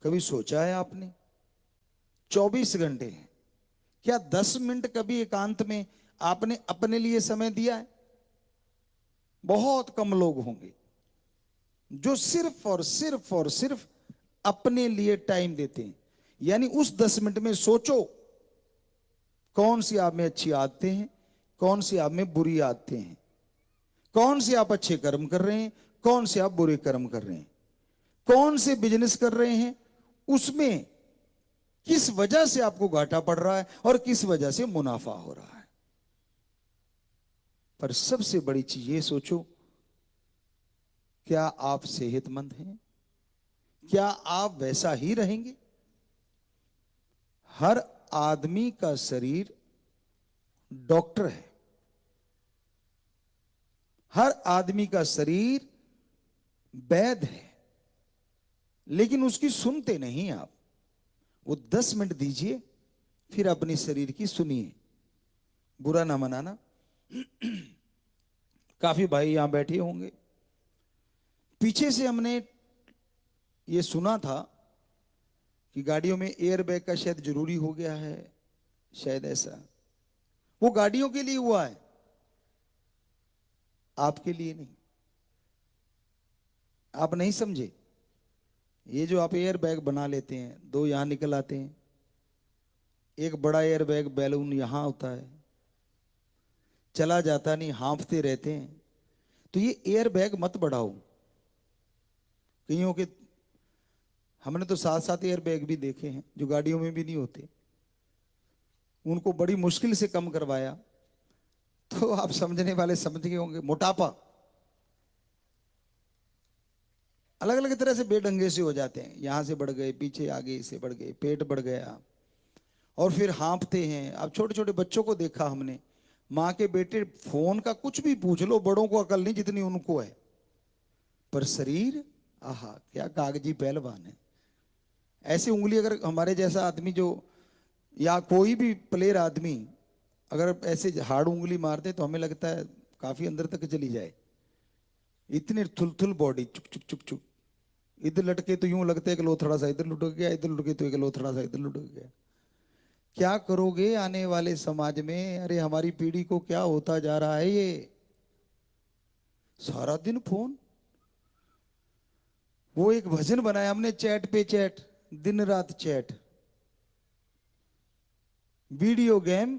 कभी सोचा है आपने? 24 घंटे, क्या 10 मिनट कभी एकांत में आपने अपने लिए समय दिया है? बहुत कम लोग होंगे जो सिर्फ अपने लिए टाइम देते हैं। यानी उस 10 मिनट में सोचो कौन सी आप में अच्छी आदतें हैं, कौन सी आप में बुरी आदतें हैं, कौन से आप अच्छे कर्म कर रहे हैं, कौन से आप बुरे कर्म कर रहे हैं, कौन से बिजनेस कर रहे हैं, उसमें किस वजह से आपको घाटा पड़ रहा है और किस वजह से मुनाफा हो रहा है। पर सबसे बड़ी चीज ये सोचो, क्या आप सेहतमंद हैं? क्या आप वैसा ही रहेंगे? हर आदमी का शरीर डॉक्टर है, हर आदमी का शरीर वैद्य है, लेकिन उसकी सुनते नहीं आप। वो 10 मिनट दीजिए, फिर अपने शरीर की सुनिए। बुरा ना मनाना, काफी भाई यहां बैठे होंगे, पीछे से हमने ये सुना था कि गाड़ियों में एयर बैग का शायद जरूरी हो गया है, शायद ऐसा। वो गाड़ियों के लिए हुआ है, आपके लिए नहीं। आप नहीं समझे। ये जो आप एयर बैग बना लेते हैं, दो यहां निकल आते हैं, एक बड़ा एयर बैग बैलून यहां होता है, चला जाता नहीं, हाँफते रहते हैं। तो ये एयर बैग मत बढ़ाओ। कईयों के, हमने तो साथ साथ एयर बैग भी देखे हैं जो गाड़ियों में भी नहीं होते, उनको बड़ी मुश्किल से कम करवाया। तो आप समझने वाले समझ गए होंगे, मोटापा अलग अलग तरह से बेढंगे से हो जाते हैं, यहां से बढ़ गए, पीछे आगे से बढ़ गए, पेट बढ़ गया, और फिर हाँफते हैं। अब छोटे छोटे बच्चों को देखा हमने, माँ के बेटे फोन का कुछ भी पूछ लो, बड़ों को अकल नहीं जितनी उनको है, पर शरीर, आहा क्या कागजी पहलवान है। ऐसी उंगली अगर हमारे जैसा आदमी जो, या कोई भी प्लेयर आदमी अगर ऐसे हार्ड उंगली मारते तो हमें लगता है काफी अंदर तक चली जाए। इतनी थुलथुल बॉडी, चुक चुक चुक चुक, इधर लटके तो यूं लगता है कि लोथड़ा सा इधर लुटक गया, इधर लुटके तो एक लोथड़ा सा इधर लुटक गया। क्या करोगे आने वाले समाज में? अरे हमारी पीढ़ी को क्या होता जा रहा है ये? सारा दिन फोन। वो एक भजन बनाया हमने, चैट पे चैट, दिन रात चैट, वीडियो गेम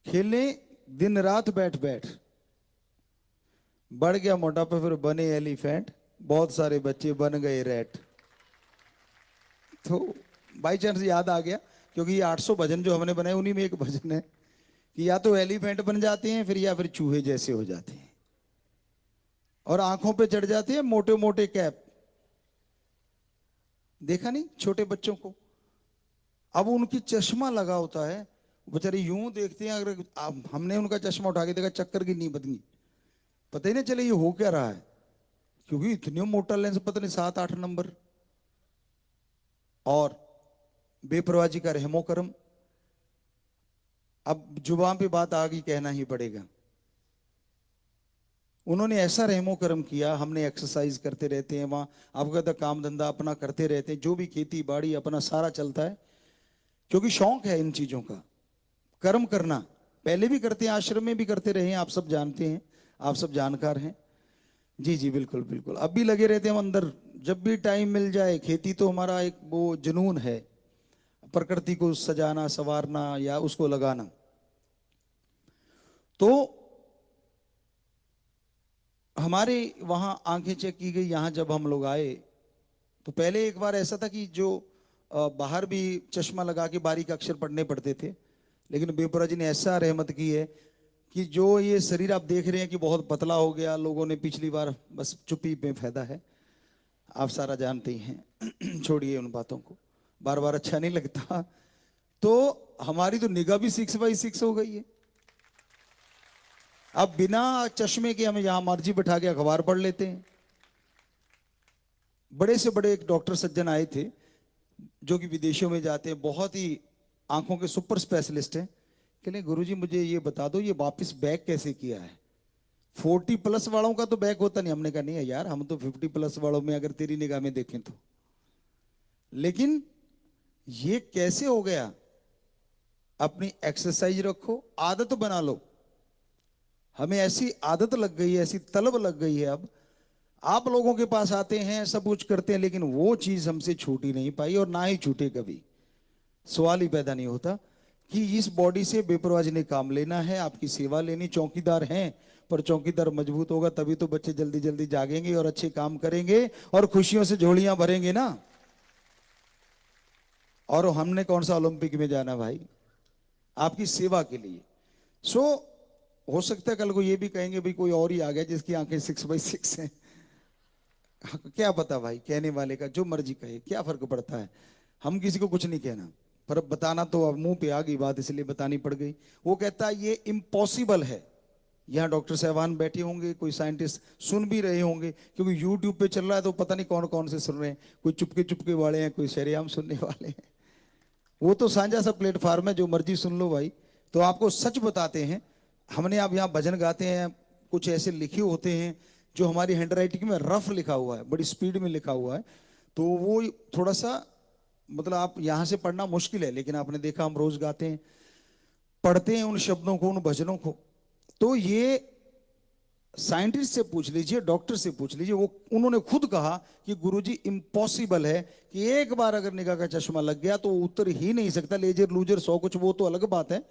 खेलने दिन रात बैठ बैठ, बढ़ गया मोटापा फिर बने एलिफेंट, बहुत सारे बच्चे बन गए रैट। तो बाई चांस याद आ गया, क्योंकि ये 800 भजन जो हमने बनाए उन्हीं में एक भजन है कि या तो एलिफेंट बन जाते हैं फिर, या फिर चूहे जैसे हो जाते हैं, और आंखों पे चढ़ जाते हैं मोटे मोटे कैप। देखा नहीं छोटे बच्चों को, अब उनकी चश्मा लगा होता है, बेचारे यूं देखते हैं, अगर हमने उनका चश्मा उठा के देखा, चक्कर की नींद बदली, पता ही नहीं चले ये हो क्या रहा है, क्योंकि इतनी मोटा लेंस, पता नहीं 7-8 नंबर, और बेपरवाही का रहमो करम। अब जुबान पे बात आ गई, कहना ही पड़ेगा। उन्होंने ऐसा रहमो करम किया, हमने एक्सरसाइज करते रहते हैं वहां, आपका तो काम धंधा अपना करते रहते हैं, जो भी खेती बाड़ी अपना सारा चलता है, क्योंकि शौक है इन चीजों का, कर्म करना। पहले भी करते हैं, आश्रम में भी करते रहे हैं, आप सब जानते हैं, आप सब जानकार हैं। जी जी बिल्कुल बिल्कुल, अब भी लगे रहते हैं हम अंदर, जब भी टाइम मिल जाए। खेती तो हमारा एक वो जुनून है, प्रकृति को सजाना संवारना या उसको लगाना। तो हमारे वहां आंखें चेक की गई, यहां जब हम लोग आए तो पहले एक बार ऐसा था कि जो बाहर भी चश्मा लगा के बारीक अक्षर पढ़ने पड़ते थे, लेकिन बेपरा जी ने ऐसा रहमत की है कि जो ये शरीर आप देख रहे हैं कि बहुत पतला हो गया, लोगों ने पिछली बार, बस चुप्पी में फायदा है, आप सारा जानते ही हैं। छोड़िए उन बातों को, बार बार अच्छा नहीं लगता। तो हमारी तो निगाह भी 6x6 हो गई है। अब बिना चश्मे के हम यहां मर्जी बैठा के अखबार पढ़ लेते हैं। बड़े से बड़े एक डॉक्टर सज्जन आए थे जो कि विदेशों में जाते हैं, बहुत ही आंखों के सुपर स्पेशलिस्ट हैं। कहने गुरुजी मुझे ये बता दो, ये वापस बैक कैसे किया है? 40+ वालों का तो बैक होता नहीं। हमने कहा नहीं है यार, हम तो 50+ वालों में अगर तेरी निगाह में देखें तो लेकिन ये कैसे हो गया? अपनी एक्सरसाइज रखो, आदत बना लो। हमें ऐसी आदत लग गई है, ऐसी तलब लग गई है अब, आप लोगों के पास आते हैं, सब कुछ करते हैं, लेकिन वो चीज हमसे छूटी नहीं पाई और ना ही छूटे कभी। सवाल ही पैदा नहीं होता कि इस बॉडी से बेपरवाही ने काम लेना है, आपकी सेवा लेनी। चौकीदार हैं, पर चौकीदार मजबूत होगा तभी तो बच्चे जल्दी जल्दी जागेंगे और अच्छे काम करेंगे और खुशियों से झोलियां भरेंगे ना। और हमने कौन सा ओलंपिक में जाना भाई? आपकी सेवा के लिए। सो हो सकता है कल को ये भी कहेंगे भाई कोई और ही आ गया जिसकी आंखें 6/6 हैं। क्या पता भाई, कहने वाले का जो मर्जी कहे, क्या फर्क पड़ता है? हम किसी को कुछ नहीं कहना, पर अब बताना तो अब मुंह पे आ गई बात, इसलिए बतानी पड़ गई। वो कहता है ये इम्पॉसिबल है। यहाँ डॉक्टर साहबान बैठे होंगे, कोई साइंटिस्ट सुन भी रहे होंगे, क्योंकि यूट्यूब पे चल रहा है तो पता नहीं कौन कौन से सुन रहे हैं। कोई चुपके चुपके वाले हैं, कोई शरेआम सुनने वाले हैं। वो तो साझा सा प्लेटफॉर्म है, जो मर्जी सुन लो भाई। तो आपको सच बताते हैं। हमने अब यहाँ भजन गाते हैं, कुछ ऐसे लिखे होते हैं जो हमारी हैंड राइटिंग में रफ लिखा हुआ है, बड़ी स्पीड में लिखा हुआ है, तो वो थोड़ा सा मतलब आप यहां से पढ़ना मुश्किल है, लेकिन आपने देखा हम रोज गाते हैं, पढ़ते हैं उन शब्दों को, उन भजनों को। तो ये साइंटिस्ट से पूछ लीजिए, डॉक्टर से पूछ लीजिए, वो उन्होंने खुद कहा कि गुरुजी इम्पॉसिबल है कि एक बार अगर निगाह का चश्मा लग गया तो उतर ही नहीं सकता। लेजर लूजर सौ कुछ, वो तो अलग बात है।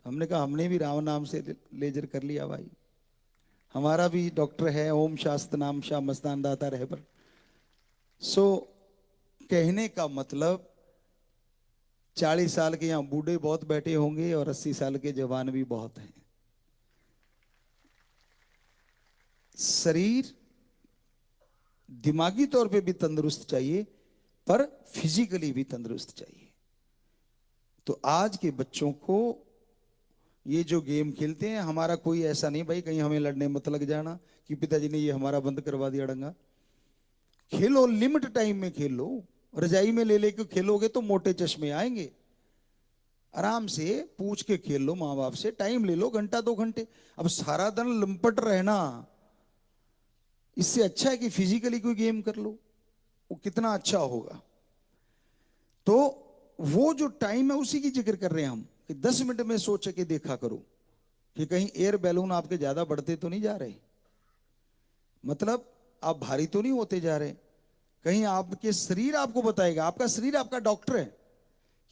हमने कहा हमने भी राम नाम से लेजर कर लिया भाई, हमारा भी डॉक्टर है, ओम शास्त्र नाम शाह मस्तान दाता रहबर। सो कहने का मतलब 40 साल के यहाँ बूढ़े बहुत बैठे होंगे और 80 साल के जवान भी बहुत हैं। शरीर दिमागी तौर पे भी तंदुरुस्त चाहिए, पर फिजिकली भी तंदुरुस्त चाहिए। तो आज के बच्चों को ये जो गेम खेलते हैं, हमारा कोई ऐसा नहीं भाई कहीं हमें लड़ने मत लग जाना कि पिताजी ने ये हमारा बंद करवा दिया डंगा। खेलो, लिमिट टाइम में खेलो। रजाई में ले लेके खेलोगे तो मोटे चश्मे आएंगे। आराम से पूछ के खेल लो, माँ बाप से टाइम ले लो, घंटा 2 घंटे। अब सारा दिन लंपट रहना, इससे अच्छा है कि फिजिकली कोई गेम कर लो, वो कितना अच्छा होगा। तो वो जो टाइम है उसी की जिक्र कर रहे हैं हम, कि 10 मिनट में सोच के देखा करो कि कहीं एयर बैलून आपके ज्यादा बढ़ते तो नहीं जा रहे, मतलब आप भारी तो नहीं होते जा रहे। कहीं आपके शरीर आपको बताएगा, आपका शरीर आपका डॉक्टर है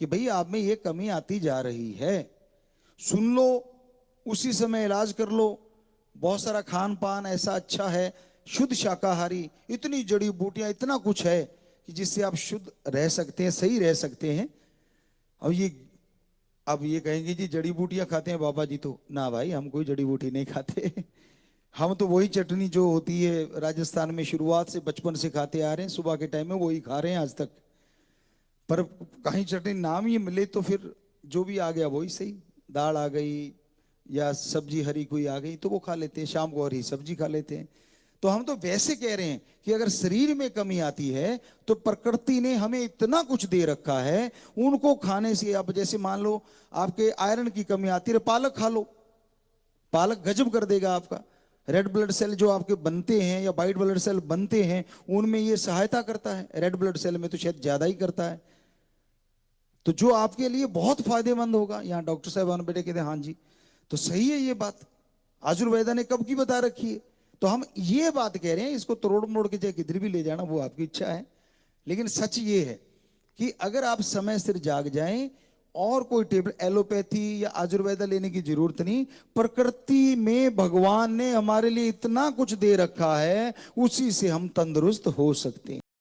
कि भाई आप में ये कमी आती जा रही है। सुन लो, उसी समय इलाज कर लो। बहुत सारा खान पान ऐसा अच्छा है, शुद्ध शाकाहारी, इतनी जड़ी बूटियां, इतना कुछ है कि जिससे आप शुद्ध रह सकते हैं, सही रह सकते हैं। और ये अब ये कहेंगे जी जड़ी बूटियां खाते हैं बाबा जी, तो ना भाई हम कोई जड़ी बूटी नहीं खाते। हम तो वही चटनी जो होती है राजस्थान में शुरुआत से बचपन से खाते आ रहे हैं, सुबह के टाइम में वही खा रहे हैं आज तक। पर कहीं चटनी नाम ही मिले तो फिर जो भी आ गया वही सही, दाल आ गई या सब्जी हरी कोई आ गई तो वो खा लेते हैं, शाम को हरी सब्जी खा लेते हैं। तो हम तो वैसे कह रहे हैं कि अगर शरीर में कमी आती है तो प्रकृति ने हमें इतना कुछ दे रखा है, उनको खाने से। अब जैसे मान लो आपके आयरन की कमी आती है, पालक खा लो, पालक गजब कर देगा आपका। रेड ब्लड सेल जो आपके बनते हैं या वाइट ब्लड सेल बनते हैं, उनमें ये सहायता करता है। रेड ब्लड सेल में तो शायद ज्यादा ही करता है, तो जो आपके लिए बहुत फायदेमंद होगा। यहाँ डॉक्टर साहब बेटे कहते हैं हाँ जी, तो सही है ये बात, आयुर्वेदा ने कब की बता रखी है। तो हम ये बात कह रहे हैं, इसको तोड़ मोड़ के चाहे किधर भी ले जाना वो आपकी इच्छा है, लेकिन सच ये है कि अगर आप समय सिर जाग जाएं, और कोई टेबल एलोपैथी या आयुर्वेदा लेने की जरूरत नहीं। प्रकृति में भगवान ने हमारे लिए इतना कुछ दे रखा है, उसी से हम तंदुरुस्त हो सकते हैं।